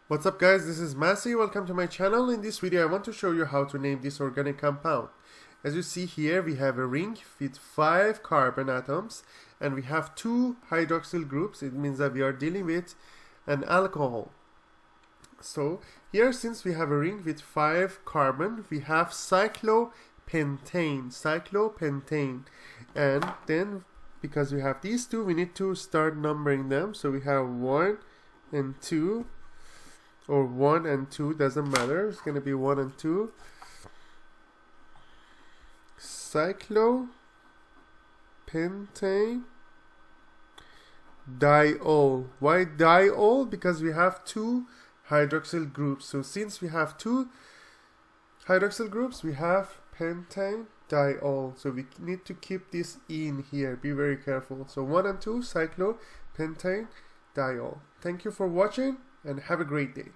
What's up guys, this is Masi. Welcome to my channel. In this video I want to show you how to name this organic compound. As you see here, we have a ring with 5 carbon atoms and we have 2 hydroxyl groups. It means that we are dealing with an alcohol. So here, since we have a ring with 5 carbon, we have cyclopentane, and then because we have these two, we need to start numbering them. So we have 1 and 2, or 1 and 2, doesn't matter, it's going to be 1 and 2. Cyclopentanediol. Why diol? Because we have 2 hydroxyl groups. So since we have 2 hydroxyl groups, we have pentadiol. So we need to keep this in here. Be very careful. So 1 and 2, cyclopentanediol. Thank you for watching and have a great day.